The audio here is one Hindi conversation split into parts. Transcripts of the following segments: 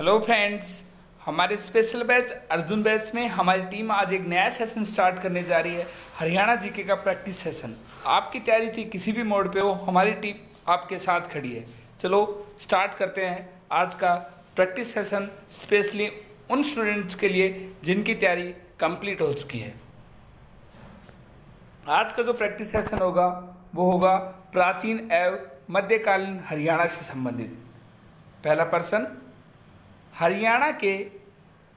हेलो फ्रेंड्स, हमारे स्पेशल बैच अर्जुन बैच में हमारी टीम आज एक नया सेशन स्टार्ट करने जा रही है। हरियाणा जीके का प्रैक्टिस सेशन। आपकी तैयारी थी किसी भी मोड पे हो, हमारी टीम आपके साथ खड़ी है। चलो स्टार्ट करते हैं आज का प्रैक्टिस सेशन, स्पेशली उन स्टूडेंट्स के लिए जिनकी तैयारी कंप्लीट हो चुकी है। आज का जो प्रैक्टिस सेशन होगा वो होगा प्राचीन एवं मध्यकालीन हरियाणा से संबंधित। पहला प्रश्न, हरियाणा के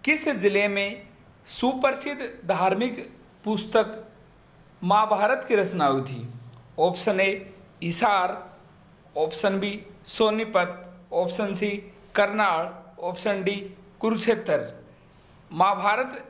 किस जिले में सुप्रसिद्ध धार्मिक पुस्तक महाभारत की रचना हुई थी? Option A Hisar, option B Sonipat, option C Karnal, option D Kurukshetra. Mahabharata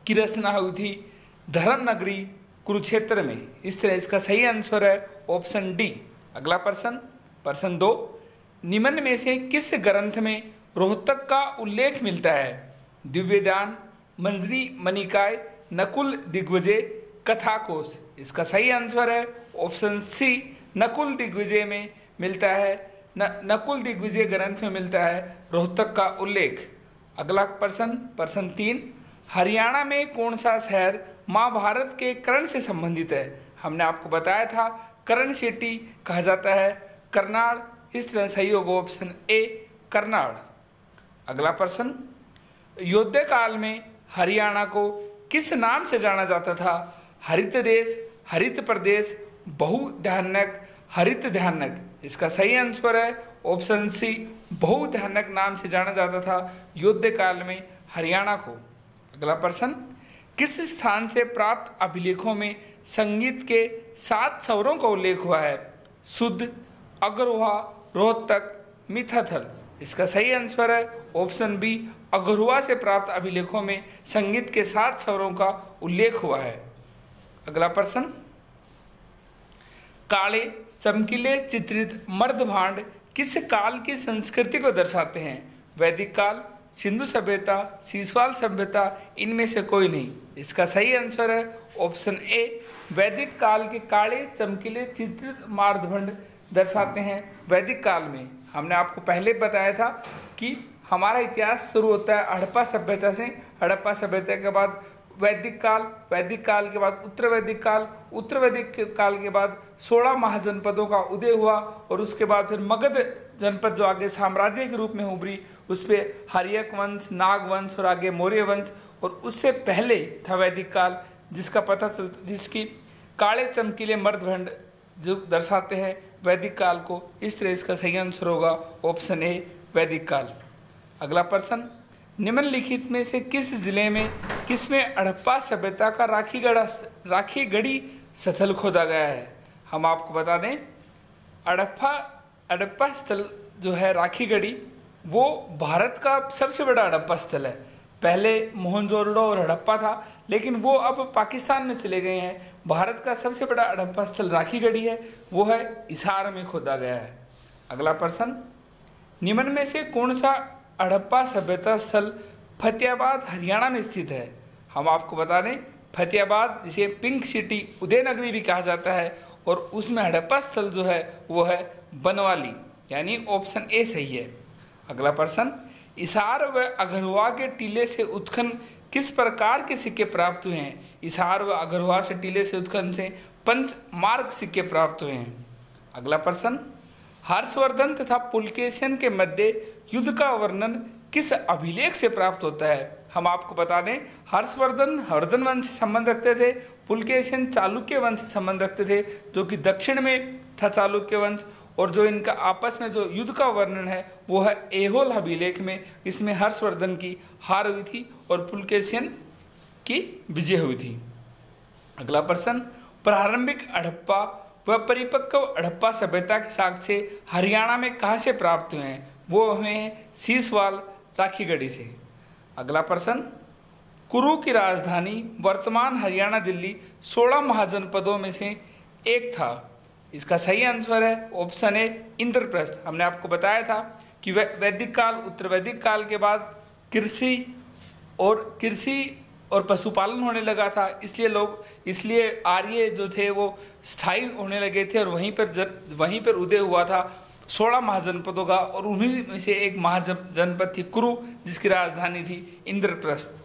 की रचना हुई थी धर्मनगरी कुरुक्षेत्र में। इस तरह इसका सही आंसर है ऑप्शन डी। अगला प्रश्न 2, निम्न में से किस ग्रंथ में रोहतक का उल्लेख मिलता है? दिव्यदान, मंजरी मणिकाय, नकुल दिग्विजय, कथाकोश। इसका सही आंसर है ऑप्शन सी, नकुल दिग्विजय में मिलता है। नकुल दिग्विजय ग्रंथ में मिलता है रोहतक का उल्लेख। अगला प्रश्न 3, हरियाणा में कौन सा शहर महाभारत के कर्ण से संबंधित है? हमने आपको बताया था कर्ण सिटी कहा जाता है करनाल। इस तरह सही होगा ऑप्शन ए करनाल। अगला प्रश्न, युद्ध काल में हरियाणा को किस नाम से जाना जाता था? हरित देश, हरित प्रदेश, बहुध्यानक, हरित ध्यानक। इसका सही आंसर है ऑप्शन सी, बहुध्यानक नाम से जाना जाता था युद्ध काल में हरियाणा को। अगला प्रश्न, किस स्थान से प्राप्त अभिलेखों में संगीत के 7 स्वरों का उल्लेख हुआ है? शुद्ध, अग्रहुआ, रोहतक, मिथाथल। इसका सही आंसर है ऑप्शन बी, अग्रहुआ से प्राप्त अभिलेखों में संगीत के 7 स्वरों का उल्लेख हुआ है। अगला प्रश्न, काले चमकीले चित्रित मर्दभांड किस काल की संस्कृति को दर्शाते हैं? वैदिक काल, सिंधु सभ्यता, सीसवाल सभ्यता, इनमें से कोई नहीं। इसका सही आंसर है ऑप्शन ए, वैदिक काल के काले चमकीले चित्रित मर्दभांड दर्शाते हैं वैदिक काल में। हमने आपको पहले बताया था कि हमारा इतिहास शुरू होता है हड़प्पा सभ्यता से। हड़प्पा सभ्यता के बाद वैदिक काल, वैदिक काल के बाद उत्तर वैदिक काल, उत्तर वैदिक काल के बाद 16 महाजनपदों का उदय हुआ और उसके बाद फिर मगध जनपद जो आगे साम्राज्य के रूप में उभरी, उस पर हर्यक वंश, नाग वंश और आगे मौर्य वंश। और उससे पहले था वैदिक काल, जिसकी काले चमकीले मर्दभंड जो दर्शाते हैं वैदिक काल को। इस तरह इसका सही आंसर होगा ऑप्शन ए, वैदिक काल। अगला प्रश्न, निम्नलिखित में से किस जिले में किसमें हड़प्पा सभ्यता का राखी गढ़ी स्थल खोदा गया है? हम आपको बता दें हड़प्पा स्थल जो है राखी गढ़ी, वो भारत का सबसे बड़ा हड़प्पा स्थल है। पहले मोहनजोदड़ो और हड़प्पा था, लेकिन वो अब पाकिस्तान में चले गए हैं। भारत का सबसे बड़ा हड़प्पा स्थल राखी गढ़ी है, वो है हिसार में खोदा गया है। अगला प्रश्न, निम्न में से कौन सा हड़प्पा सभ्यता स्थल फतेहाबाद हरियाणा में स्थित है? हम आपको बता दें फतेहाबाद, जिसे पिंक सिटी उदयनगरी भी कहा जाता है, और उसमें हड़प्पा स्थल जो है वो है बनवाली, यानी ऑप्शन ए सही है। अगला प्रश्न, हिसार व अग्रहुआ के टीले से उत्खनन किस प्रकार के सिक्के प्राप्त हुए हैं? हिसार व अग्रहुआ से टीले से उत्खनन से पंचमार्क सिक्के प्राप्त हुए हैं। अगला प्रश्न, हर्षवर्धन तथा पुलकेशिन के मध्य युद्ध का वर्णन किस अभिलेख से प्राप्त होता है? हम आपको बता दें हर्षवर्धन हर्धन वंश से संबंध रखते थे, पुलकेशिन चालुक्य वंश से संबंध रखते थे जो कि दक्षिण में था चालुक्य वंश। और जो इनका आपस में जो युद्ध का वर्णन है वो है ऐहोल अभिलेख में। इसमें हर्षवर्धन की हार हुई थी और पुलकेशिन की विजय हुई थी। अगला प्रश्न, प्रारंभिक हड़प्पा व परिपक्व हड़प्पा सभ्यता के साक्ष्य हरियाणा में कहाँ से प्राप्त हुए हैं? वो हुए हैं सीसवाल राखी गढ़ी से। अगला प्रश्न, कुरु की राजधानी वर्तमान हरियाणा दिल्ली 16 महाजनपदों में से एक था। इसका सही आंसर है ऑप्शन ए, इंद्रप्रस्थ। हमने आपको बताया था कि वैदिक काल, उत्तर वैदिक काल के बाद कृषि और पशुपालन होने लगा था, इसलिए आर्य जो थे वो स्थायी होने लगे थे और वहीं पर उदय हुआ था 16 महाजनपदों का, और उन्हीं में से एक महाजनपद थी कुरु, जिसकी राजधानी थी इंद्रप्रस्थ।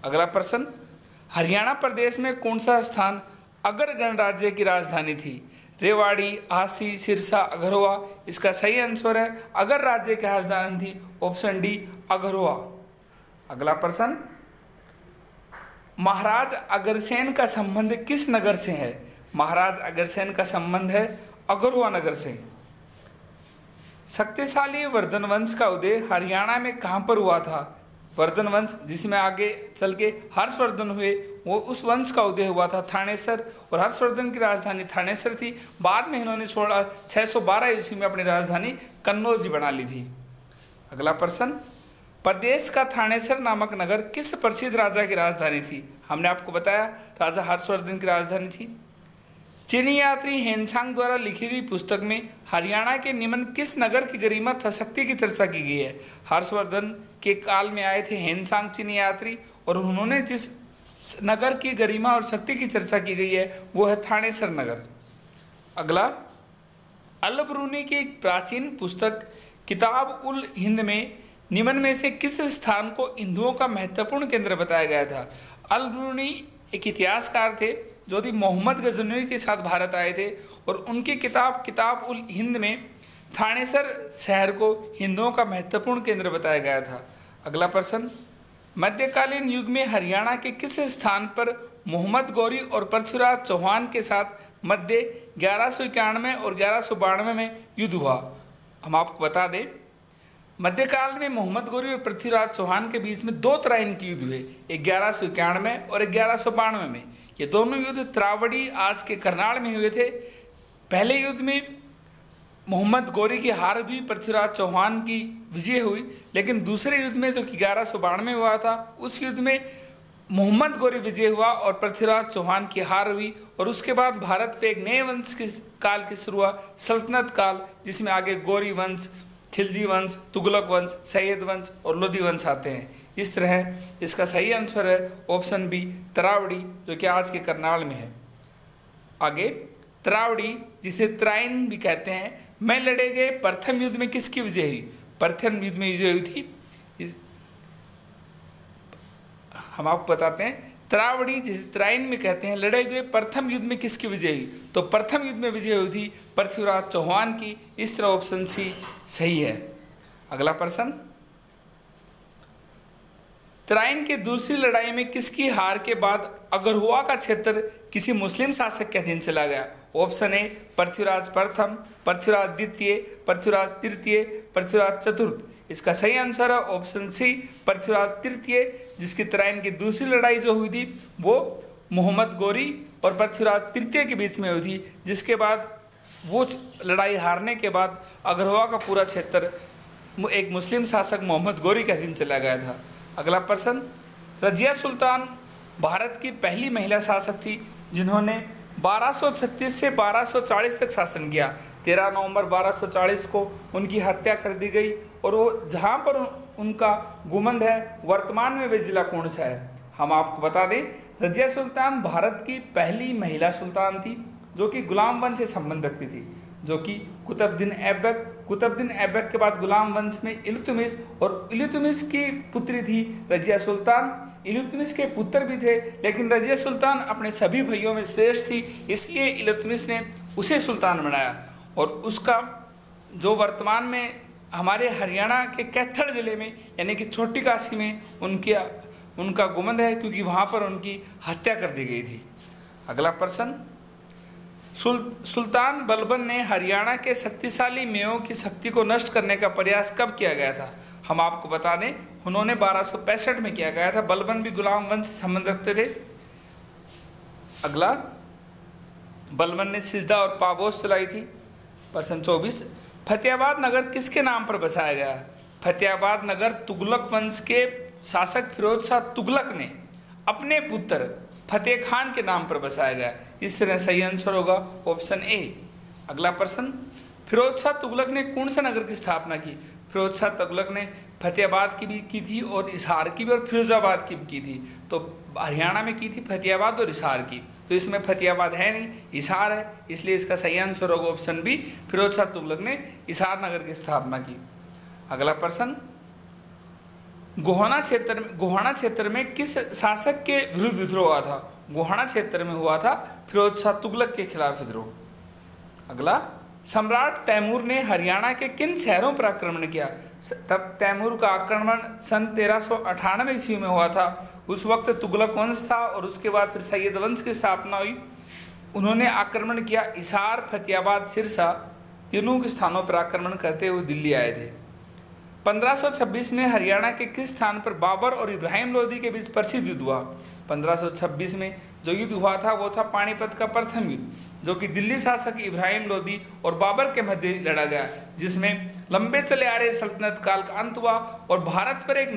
अगला प्रश्न, हरियाणा प्रदेश में कौन सा स्थान अगर गणराज्य की राजधानी थी? रेवाड़ी, आसी, सिरसा, अघरोहा। इसका सही आंसर है अगर राज्य की राजधानी थी, ऑप्शन डी अघरोहा। अगला प्रश्न, महाराज अग्रसेन का संबंध किस नगर से है? महाराज अग्रसेन का संबंध है अघरोहा नगर से। शक्तिशाली वर्धन वंश का उदय हरियाणा में कहां पर हुआ था? वर्धन वंश, जिसमें आगे चल के हर्षवर्धन हुए, वो उस वंश का उदय हुआ था थानेसर, और हर्षवर्धन की राजधानी थानेसर थी। बाद में इन्होंने 612 ईस्वी में अपनी राजधानी कन्नौज बना ली थी। अगला प्रश्न, प्रदेश का थानेसर नामक नगर किस प्रसिद्ध राजा की राजधानी थी? हमने आपको बताया राजा हर्षवर्धन की राजधानी थी। चीनी यात्री हेनसांग द्वारा लिखी गई पुस्तक में हरियाणा के निम्न किस नगर की गरिमा तथा शक्ति की चर्चा की गई है? हर्षवर्धन के काल में आए थे हेनसांग चीनी यात्री, और उन्होंने जिस नगर की गरिमा और शक्ति की चर्चा की गई है वो है थानेसर नगर। अगला, अल बरूनी की एक प्राचीन पुस्तक किताब उल हिंद में निम्न में से किस स्थान को हिंदुओं का महत्वपूर्ण केंद्र बताया गया था? अल बरूनी एक इतिहासकार थे जो कि मोहम्मद गजनवी के साथ भारत आए थे, और उनकी किताब उल हिंद में थानेसर शहर को हिंदुओं का महत्वपूर्ण केंद्र बताया गया था। अगला प्रश्न, मध्यकालीन युग में हरियाणा के किस स्थान पर मोहम्मद गौरी और पृथ्वीराज चौहान के साथ मध्य 1191 और 1192 में युद्ध हुआ? हम आपको बता दें, मध्यकाल में मोहम्मद गौरी और पृथ्वीराज चौहान के बीच में 2 तराइन की युद्ध हुए, 1191 और 1192 में। ये दोनों युद्ध त्रावड़ी, आज के करनाल में हुए थे। पहले युद्ध में मोहम्मद गौरी की हार हुई, पृथ्वीराज चौहान की विजय हुई, लेकिन दूसरे युद्ध में जो कि 1192 में हुआ था, उस युद्ध में मोहम्मद गौरी विजय हुआ और पृथ्वीराज चौहान की हार हुई, और उसके बाद भारत पे एक नए वंश के काल की शुरुआत, सल्तनत काल, जिसमें आगे गौरी वंश, खिलजी वंश, तुगलक वंश, सैयद वंश और लोधी वंश आते हैं। इस तरह इसका सही आंसर है ऑप्शन बी त्रावड़ी, जो कि आज के करनाल में है। आगे, त्रावड़ी जिसे त्राइन भी कहते हैं, में लड़े गए प्रथम युद्ध में किसकी विजय हुई? प्रथम युद्ध में विजय हुई थी, हम आपको बताते हैं, त्रावड़ी जिसे त्राइन में कहते हैं, लड़े गए प्रथम युद्ध में किसकी विजय हुई? तो प्रथम युद्ध में विजय हुई थी पृथ्वीराज चौहान की। इस तरह ऑप्शन सी सही है। अगला प्रश्न, त्राइन की दूसरी लड़ाई में किसकी हार के बाद अगरहुआ का क्षेत्र किसी मुस्लिम शासक के अधीन चला गया? ऑप्शन ए पृथ्वीराज प्रथम, पृथ्वीराज द्वितीय, पृथ्वीराज तृतीय, पृथ्वीराज चतुर्थ। इसका सही आंसर है ऑप्शन सी पृथ्वीराज तृतीय, जिसकी त्राइन की दूसरी लड़ाई जो हुई थी वो मोहम्मद गौरी और पृथ्वीराज तृतीय के बीच में हुई थी, जिसके बाद वो लड़ाई हारने के बाद अगरहुआ का पूरा क्षेत्र एक मुस्लिम शासक मोहम्मद गौरी के अधीन चला गया था। अगला प्रश्न, रजिया सुल्तान भारत की पहली महिला शासक थी जिन्होंने 1236 से 1240 तक शासन किया। 13 नवंबर 1240 को उनकी हत्या कर दी गई, और वो जहाँ पर उनका गुमंद है वर्तमान में वे जिला कौन सा है? हम आपको बता दें, रजिया सुल्तान भारत की पहली महिला सुल्तान थी जो कि गुलाम वंश से संबंध रखती थी, जो कि कुतुबुद्दीन ऐबक के बाद गुलाम वंश में इल्तुतमिश, और इल्तुतमिश की पुत्री थी रजिया सुल्तान। इल्तुतमिश के पुत्र भी थे, लेकिन रजिया सुल्तान अपने सभी भाइयों में श्रेष्ठ थी, इसलिए इल्तुतमिश ने उसे सुल्तान बनाया। और उसका जो वर्तमान में हमारे हरियाणा के कैथल जिले में यानी कि छोटी काशी में उनका गुमंद है, क्योंकि वहाँ पर उनकी हत्या कर दी गई थी। अगला प्रश्न, सुल्तान बलबन ने हरियाणा के शक्तिशाली मेयों की शक्ति को नष्ट करने का प्रयास कब किया गया था? हम आपको बता दें, उन्होंने 1265 में किया गया था। बलबन भी गुलाम वंश से संबंध रखते थे। अगला, बलबन ने सिजदा और पाबोस चलाई थी। प्रश्न 24, फतेहाबाद नगर किसके नाम पर बसाया गया? फतेहाबाद नगर तुगलक वंश के शासक फिरोज शाह तुगलक ने अपने पुत्र फतेह खान के नाम पर बसाया गया। इस तरह सही आंसर होगा ऑप्शन ए। अगला प्रश्न, फिरोज शाह तुगलक ने कौन सा नगर की स्थापना की? फिरोज शाह तुगलक ने फतेहाबाद की भी की थी, और हिसार की भी, और फिरोजाबाद की भी की थी। तो हरियाणा में की थी फतेहाबाद और हिसार की। तो इसमें फतेहाबाद है नहीं, हिसार है, इसलिए इसका सही आंसर होगा ऑप्शन बी, फिरोज शाह तुगलक ने हिसार नगर की स्थापना की। अगला प्रश्न, गोहाना क्षेत्र में किस शासक के विरुद्ध विद्रोह हुआ था? गोहाना क्षेत्र में हुआ था फिरोज शाह तुगलक के खिलाफ विद्रोह। अगला, सम्राट तैमूर ने हरियाणा के किन शहरों पर आक्रमण किया? तब तैमूर का आक्रमण सन 1398 ईस्वी में हुआ था। उस वक्त तुगलक वंश था और उसके बाद फिर सैयद वंश की स्थापना हुई। उन्होंने आक्रमण किया, हिसार, फतेहाबाद, सिरसा, तीनों के स्थानों पर आक्रमण करते हुए दिल्ली आए थे। 1526 में हरियाणा के किस स्थान पर बाबर और इब्राहिम लोदी के बीच प्रसिद्ध युद्ध हुआ? 1526 में जो युद्ध हुआ था वो था पानीपत का प्रथम युद्ध, जो कि दिल्ली शासक इब्राहिम लोदी और बाबर के मध्य लड़ा गया, जिसमें लंबे चले आ रहे सल्तनत काल का अंत हुआ और भारत पर एक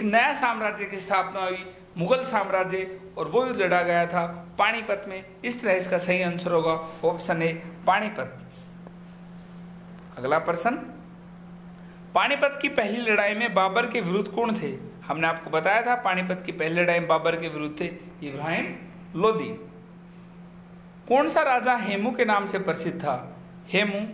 नया साम्राज्य की स्थापना हुई, मुगल साम्राज्य, और वो युद्ध लड़ा गया था पानीपत में। इस तरह इसका सही आंसर होगा ऑप्शन ए, पानीपत। अगला प्रश्न, पानीपत की पहली लड़ाई में बाबर के विरुद्ध कौन थे? हमने आपको बताया था पानीपत की पहली लड़ाई में बाबर के विरुद्ध थे इब्राहिम लोदी। कौन सा राजा हेमू के नाम से प्रसिद्ध था? हेमू,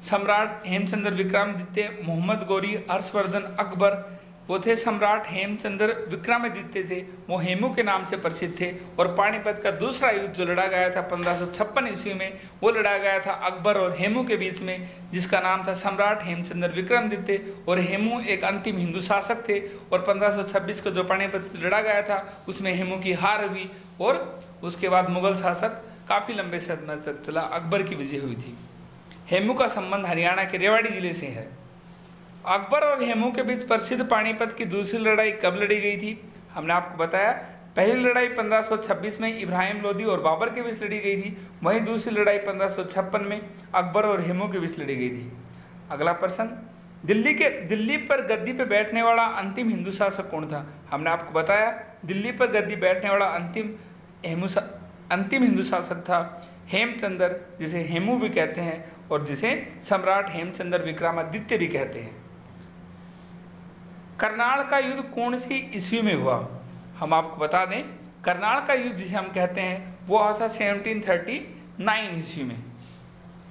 सम्राट हेमचंद्र विक्रमादित्य, मोहम्मद गौरी, हर्षवर्धन, अकबर, वो थे सम्राट हेमचंद्र विक्रमादित्य थे, वो हेमू के नाम से प्रसिद्ध थे। और पानीपत का दूसरा युद्ध जो लड़ा गया था 1556 ईस्वी में, वो लड़ा गया था अकबर और हेमू के बीच में, जिसका नाम था सम्राट हेमचंद्र विक्रमादित्य, और हेमू एक अंतिम हिंदू शासक थे। और 1526 को जो पानीपत लड़ा गया था उसमें हेमू की हार हुई और उसके बाद मुगल शासक काफी लंबे समय तक चला, अकबर की विजय हुई थी। हेमू का संबंध हरियाणा के रेवाड़ी जिले से है। अकबर और हेमू के बीच प्रसिद्ध पानीपत की दूसरी लड़ाई कब लड़ी गई थी? हमने आपको बताया पहली लड़ाई 1526 में इब्राहिम लोदी और बाबर के बीच लड़ी गई थी, वहीं दूसरी लड़ाई 1556 में अकबर और हेमू के बीच लड़ी गई थी। अगला प्रश्न, दिल्ली पर गद्दी पर बैठने वाला अंतिम हिंदू शासक कौन था? हमने आपको बताया दिल्ली पर गद्दी बैठने वाला अंतिम हिंदू शासक था हेमचंद्र, जिसे हेमू भी कहते हैं और जिसे सम्राट हेमचंद्र विक्रमादित्य भी कहते हैं। करनाल का युद्ध कौन सी ईस्वी में हुआ? हम आपको बता दें करनाल का युद्ध जिसे हम कहते हैं वो हुआ था 1739 ईस्वी में,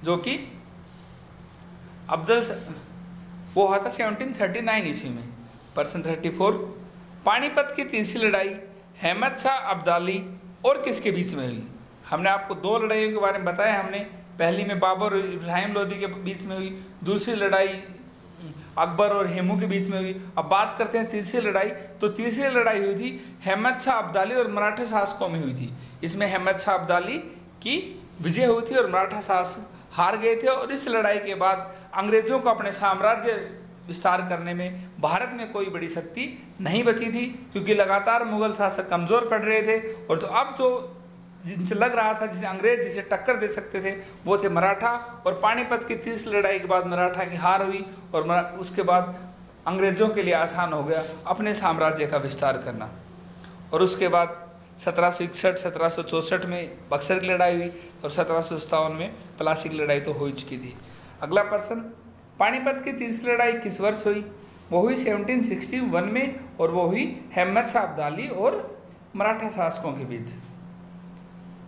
जो कि वो हुआ था 1739 ईस्वी में। प्रश्न 34, पानीपत की तीसरी लड़ाई अहमद शाह अब्दाली और किसके बीच में हुई? हमने आपको दो लड़ाइयों के बारे में बताया। हमने पहली में बाबर और इब्राहिम लोदी के बीच में हुई, दूसरी लड़ाई अकबर और हेमू के बीच में हुई। अब बात करते हैं तीसरी लड़ाई, तो तीसरी लड़ाई हुई थी अहमद शाह अब्दाली और मराठा शासकों में हुई थी। इसमें अहमद शाह अब्दाली की विजय हुई थी और मराठा शासक हार गए थे। और इस लड़ाई के बाद अंग्रेजों को अपने साम्राज्य विस्तार करने में भारत में कोई बड़ी शक्ति नहीं बची थी, क्योंकि लगातार मुगल शासक कमजोर पड़ रहे थे। और तो अब जो जिनसे लग रहा था, जिसे अंग्रेज जिसे टक्कर दे सकते थे, वो थे मराठा। और पानीपत की तीसरी लड़ाई के बाद मराठा की हार हुई और उसके बाद अंग्रेजों के लिए आसान हो गया अपने साम्राज्य का विस्तार करना। और उसके बाद 1761, 1764 में बक्सर की लड़ाई हुई और 1757 में प्लासी की लड़ाई तो हो चुकी थी। अगला प्रश्न, पानीपत की तीसरी लड़ाई किस वर्ष हुई? वो हुई 1761 में और वो हुई अहमद शाह अब्दाली और मराठा शासकों के बीच।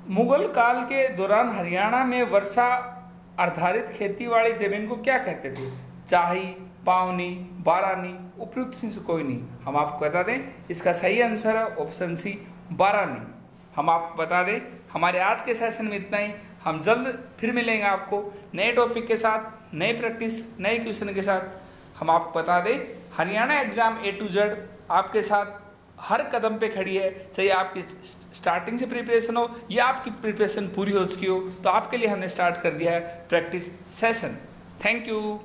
मुगल काल के दौरान हरियाणा में वर्षा आधारित खेती वाली जमीन को क्या कहते थे? चाही, पावनी, बारानी, उपयुक्त में से कोई नहीं। हम आपको बता दें इसका सही आंसर है ऑप्शन सी, बारानी। हम आपको बता दें हमारे आज के सेशन में इतना ही। हम जल्द फिर मिलेंगे आपको नए टॉपिक के साथ, नए प्रैक्टिस, नए क्वेश्चन के साथ। हम आपको बता दें Haryana exam A to Z आपके साथ हर कदम पे खड़ी है। चाहे आपकी स्टार्टिंग से प्रिपरेशन हो या आपकी प्रिपरेशन पूरी हो चुकी हो, तो आपके लिए हमने स्टार्ट कर दिया है प्रैक्टिस सेशन। Thank you.